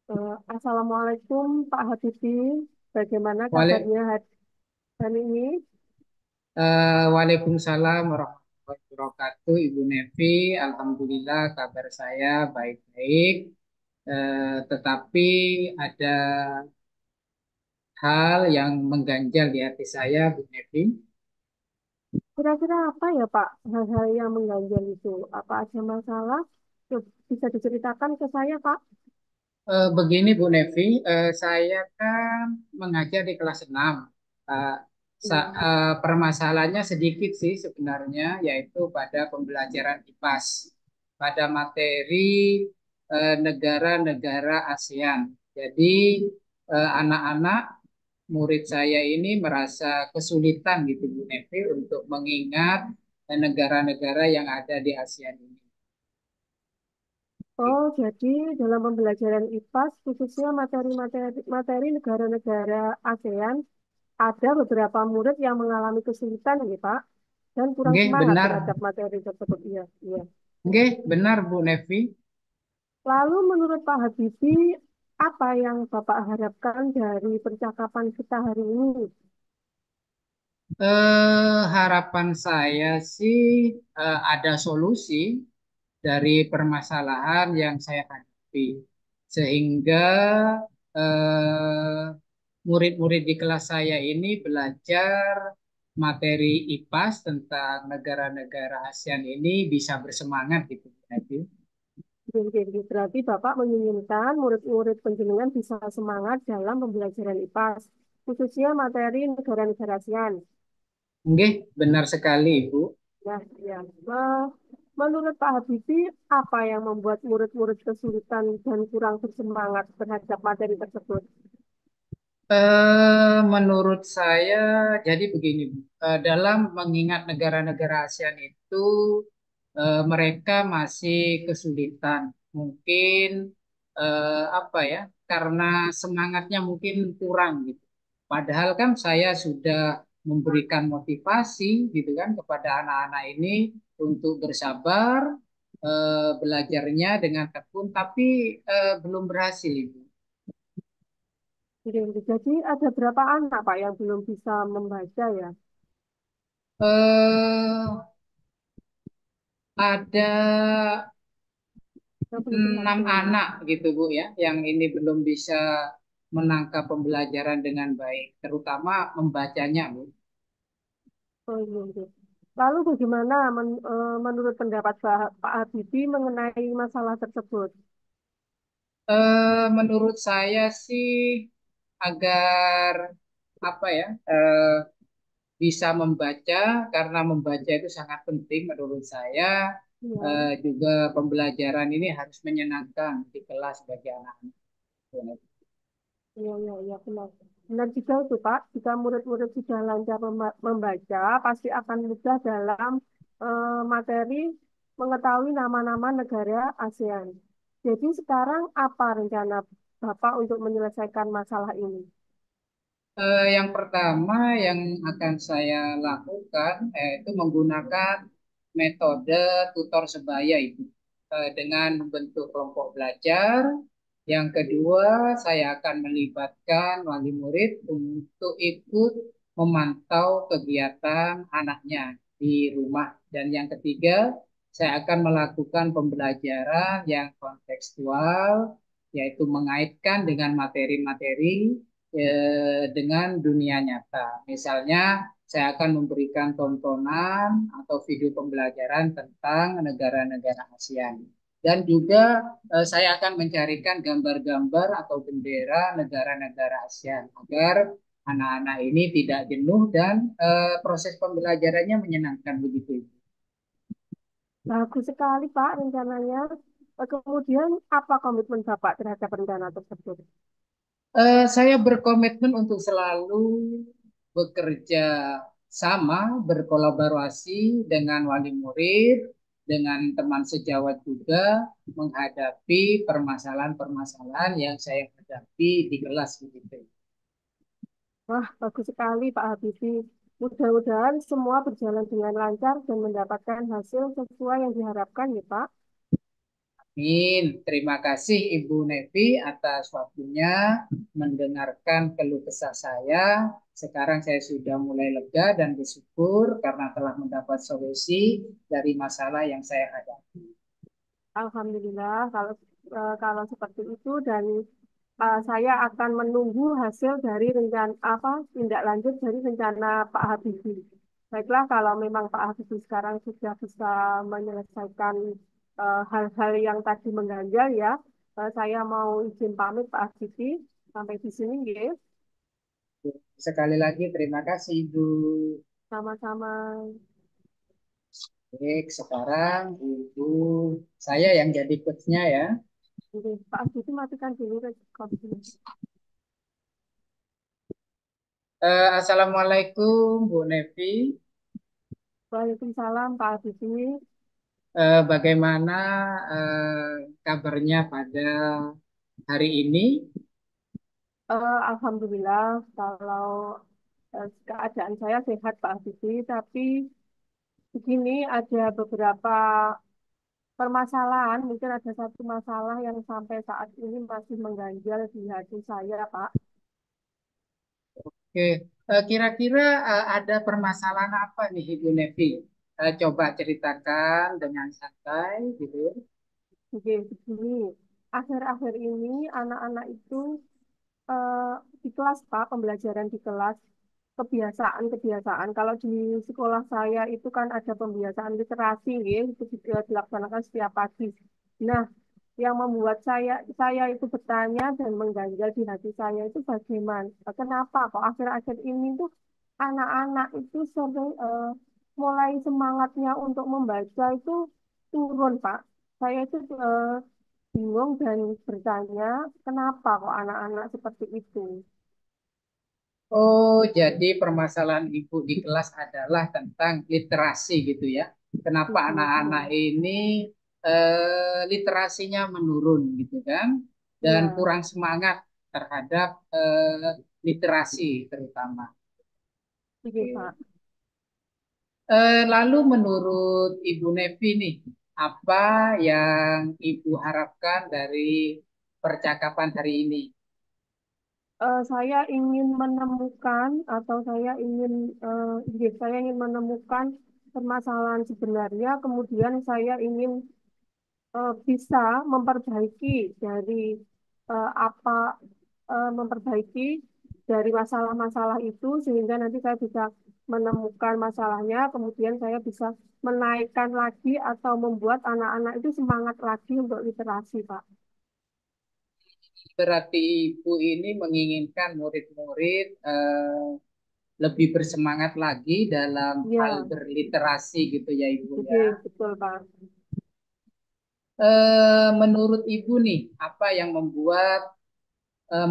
Assalamualaikum Pak Habibie, bagaimana Wale- kabarnya hari ini? Waalaikumsalam warahmatullahi wabarakatuh, Ibu Nevi. Alhamdulillah kabar saya baik-baik. Tetapi ada hal yang mengganjal di hati saya, Bu Nevi. Kira-kira apa ya Pak hal-hal yang mengganjal itu? Apa ada masalah? Bisa diceritakan ke saya Pak? Begini Bu Nevi, saya kan mengajar di kelas 6. Eh, Iya. Permasalahannya sedikit sih sebenarnya, yaitu pada pembelajaran IPAS, pada materi negara-negara ASEAN. Jadi anak-anak murid saya ini merasa kesulitan gitu Bu Nevi untuk mengingat negara-negara yang ada di ASEAN ini. Oh, jadi dalam pembelajaran IPAS, khususnya materi negara-negara ASEAN, ada beberapa murid yang mengalami kesulitan, ya Pak, dan kurang Nggih, semangat benar. terhadap materi tersebut. Iya, iya. Nggih, benar Bu Nevi. Lalu menurut Pak Habibie, apa yang Bapak harapkan dari percakapan kita hari ini? Harapan saya sih ada solusi dari permasalahan yang saya hadapi, sehingga murid-murid di kelas saya ini belajar materi IPAS tentang negara-negara ASEAN ini bisa bersemangat gitu, Bu Nabi. Jadi, berarti Bapak menginginkan murid-murid penjenengan bisa semangat dalam pembelajaran IPAS, khususnya materi negara-negara ASEAN. Nggih, benar sekali, Ibu. Ya, ya. Menurut Pak Habibie, apa yang membuat murid-murid kesulitan dan kurang bersemangat terhadap materi tersebut? Menurut saya, jadi begini, Bu. Dalam mengingat negara-negara ASEAN itu, mereka masih kesulitan. Mungkin apa ya? Karena semangatnya mungkin kurang gitu. Padahal kan saya sudah memberikan motivasi gitu kan kepada anak-anak ini untuk bersabar, belajarnya dengan tekun, tapi belum berhasil, Ibu. Jadi ada berapa anak Pak yang belum bisa membaca ya? Eh, ada Yang belum 6 berhasil. anak gitu Bu ya, yang ini belum bisa menangkap pembelajaran dengan baik, terutama membacanya Bu. Oh, iya, iya. Lalu bagaimana menurut pendapat Pak Habibie mengenai masalah tersebut? Menurut saya sih agar apa ya bisa membaca, karena membaca itu sangat penting menurut saya. Ya, Juga pembelajaran ini harus menyenangkan di kelas bagi anak-anak. iya, iya, iya, benar. Benar juga itu Pak, jika murid-murid sudah lancar membaca, pasti akan mudah dalam materi mengetahui nama-nama negara ASEAN. Jadi sekarang apa rencana Bapak untuk menyelesaikan masalah ini? Yang pertama yang akan saya lakukan itu menggunakan metode tutor sebaya itu dengan membentuk kelompok belajar. Yang kedua, saya akan melibatkan wali murid untuk ikut memantau kegiatan anaknya di rumah. Dan yang ketiga, saya akan melakukan pembelajaran yang kontekstual, yaitu mengaitkan dengan materi-materi dengan dunia nyata. Misalnya, saya akan memberikan tontonan atau video pembelajaran tentang negara-negara ASEAN. Dan juga saya akan mencarikan gambar-gambar atau bendera negara-negara ASEAN agar anak-anak ini tidak jenuh dan proses pembelajarannya menyenangkan begitu. Bagus sekali Pak rencananya. Kemudian apa komitmen Bapak terhadap rencana tersebut? Saya berkomitmen untuk selalu bekerja sama, berkolaborasi dengan wali murid, dengan teman sejawat juga menghadapi permasalahan-permasalahan yang saya hadapi di kelas begitu. Wah, bagus sekali Pak Habibie. Mudah-mudahan semua berjalan dengan lancar dan mendapatkan hasil sesuai yang diharapkan ya Pak. Amin. Terima kasih Ibu Nevi atas waktunya mendengarkan keluh kesah saya. Sekarang saya sudah mulai lega dan bersyukur karena telah mendapat solusi dari masalah yang saya hadapi. Alhamdulillah kalau seperti itu dan saya akan menunggu hasil dari rencana apa tindak lanjut dari rencana Pak Habibie. Baiklah, kalau memang Pak Habibie sekarang sudah bisa menyelesaikan hal-hal yang tadi mengganjal ya, saya mau izin pamit Pak Habibie sampai di sini ya. Sekali lagi terima kasih Ibu. Sama-sama. Baik, sekarang Ibu saya yang jadi coachnya ya. Oke, Pak Habibie matikan dulu rekodnya. Assalamualaikum Bu Nevi. Waalaikumsalam Pak Habibie. Bagaimana kabarnya pada hari ini? Alhamdulillah kalau keadaan saya sehat Pak Habibie, tapi begini ada beberapa permasalahan, mungkin ada satu masalah yang sampai saat ini masih mengganjal di hati saya Pak. Oke, kira-kira ada permasalahan apa nih Ibu Nevi? Coba ceritakan dengan santai gitu. Oke, begini, akhir-akhir ini anak-anak itu eh, di kelas Pak, pembelajaran di kelas, kebiasaan-kebiasaan. Kalau di sekolah saya itu kan ada pembiasaan literasi, ya, itu dilaksanakan setiap pagi. Nah, yang membuat saya itu bertanya dan mengganjal di hati saya itu bagaimana, kenapa kok akhir-akhir ini tuh anak-anak itu sering mulai semangatnya untuk membaca itu turun, Pak. Saya itu bingung dan bertanya, kenapa kok anak-anak seperti itu? Oh, jadi permasalahan Ibu di kelas adalah tentang literasi gitu ya. Kenapa anak-anak Betul. ini literasinya menurun gitu kan? Dan Ya, kurang semangat terhadap literasi terutama. iya Oke. Pak. Lalu menurut Ibu Nevi nih, apa yang Ibu harapkan dari percakapan hari ini? Saya ingin menemukan atau saya ingin menemukan permasalahan sebenarnya, kemudian saya ingin bisa memperbaiki dari apa memperbaiki dari masalah-masalah itu sehingga nanti saya bisa menemukan masalahnya, kemudian saya bisa menaikkan lagi atau membuat anak-anak itu semangat lagi untuk literasi, Pak. Berarti Ibu ini menginginkan murid-murid lebih bersemangat lagi dalam hal Ya, berliterasi gitu ya Ibu jadi ya. betul, Pak. Menurut Ibu nih, apa yang membuat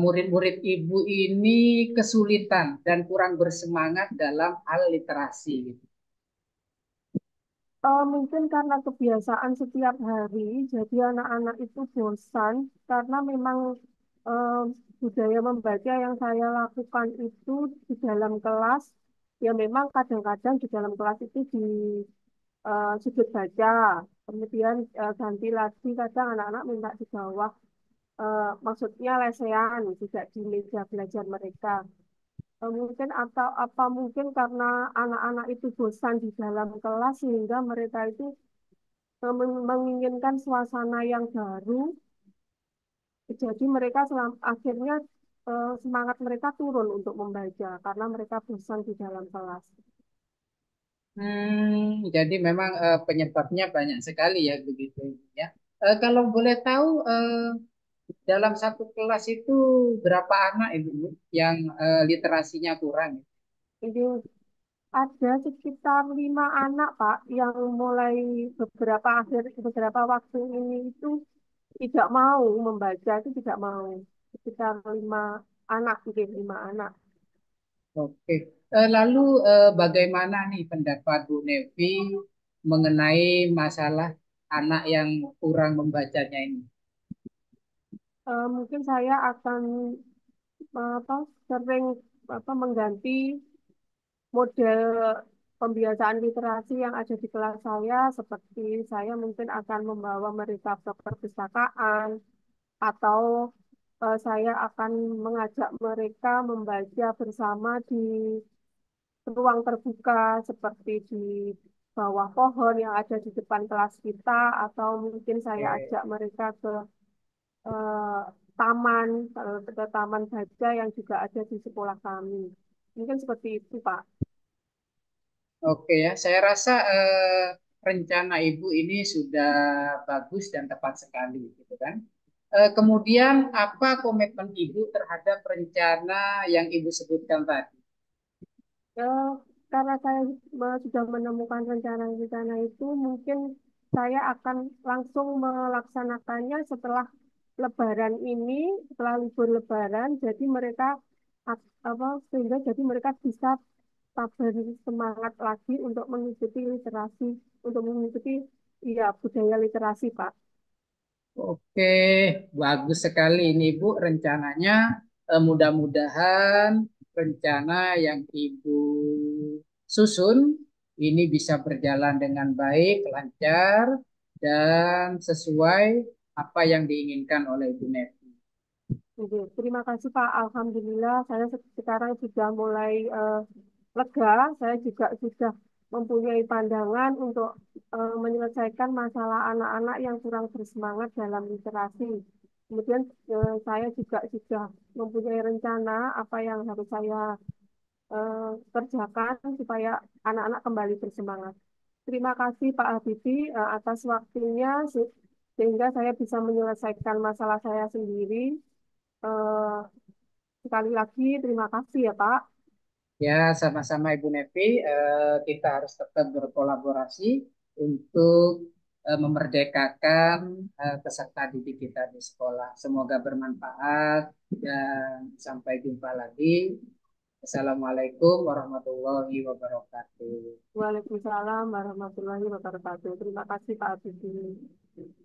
murid-murid Ibu ini kesulitan dan kurang bersemangat dalam hal literasi gitu? Mungkin karena kebiasaan setiap hari, jadi anak-anak itu bosan karena memang eh, budaya membaca yang saya lakukan itu di dalam kelas, ya memang kadang-kadang di dalam kelas itu di sudut baca, kemudian ganti lagi kadang anak-anak minta di bawah, maksudnya lesehan, tidak di meja belajar mereka. Mungkin atau apa mungkin karena anak-anak itu bosan di dalam kelas sehingga mereka itu menginginkan suasana yang baru, jadi mereka akhirnya semangat mereka turun untuk membaca karena mereka bosan di dalam kelas. Jadi memang penyebabnya banyak sekali ya begitu ya. Kalau boleh tahu dalam satu kelas itu berapa anak Ibu yang literasinya kurang? Jadi ada sekitar 5 anak Pak yang mulai beberapa waktu ini itu tidak mau membaca itu tidak mau sekitar 5 anak mungkin 5 anak. Oke. Lalu bagaimana nih pendapat Bu Nevi mengenai masalah anak yang kurang membacanya ini? Mungkin saya akan apa sering mengganti model pembiasaan literasi yang ada di kelas saya, seperti saya mungkin akan membawa mereka ke perpustakaan, atau saya akan mengajak mereka membaca bersama di ruang terbuka seperti di bawah pohon yang ada di depan kelas kita, atau mungkin saya Oke. ajak mereka ke eh, taman, ke taman baca yang juga ada di sekolah kami. Mungkin seperti itu, Pak. Oke ya, saya rasa rencana Ibu ini sudah bagus dan tepat sekali, gitu kan. Kemudian apa komitmen Ibu terhadap rencana yang Ibu sebutkan tadi? Eh, karena saya sudah menemukan rencana-rencana itu, mungkin saya akan langsung melaksanakannya setelah Lebaran ini, setelah libur Lebaran. Jadi mereka sehingga jadi mereka bisa semangat lagi untuk mengikuti literasi, untuk mengikuti ya budaya literasi, Pak. Oke, bagus sekali ini Bu rencananya. Mudah-mudahan rencana yang Ibu susun ini bisa berjalan dengan baik, lancar, dan sesuai apa yang diinginkan oleh Ibu Neti. Oke, terima kasih Pak. Alhamdulillah saya sekarang sudah mulai lega. Saya juga sudah mempunyai pandangan untuk menyelesaikan masalah anak-anak yang kurang bersemangat dalam literasi. Kemudian saya juga sudah mempunyai rencana apa yang harus saya kerjakan supaya anak-anak kembali bersemangat. Terima kasih Pak Habibie atas waktunya sehingga saya bisa menyelesaikan masalah saya sendiri. Eh, Sekali lagi terima kasih ya Pak. Ya, sama-sama Ibu Nevi, kita harus tetap berkolaborasi untuk memerdekakan peserta didik kita di sekolah. Semoga bermanfaat dan sampai jumpa lagi. Assalamualaikum warahmatullahi wabarakatuh. Waalaikumsalam warahmatullahi wabarakatuh. Terima kasih Pak Habibie.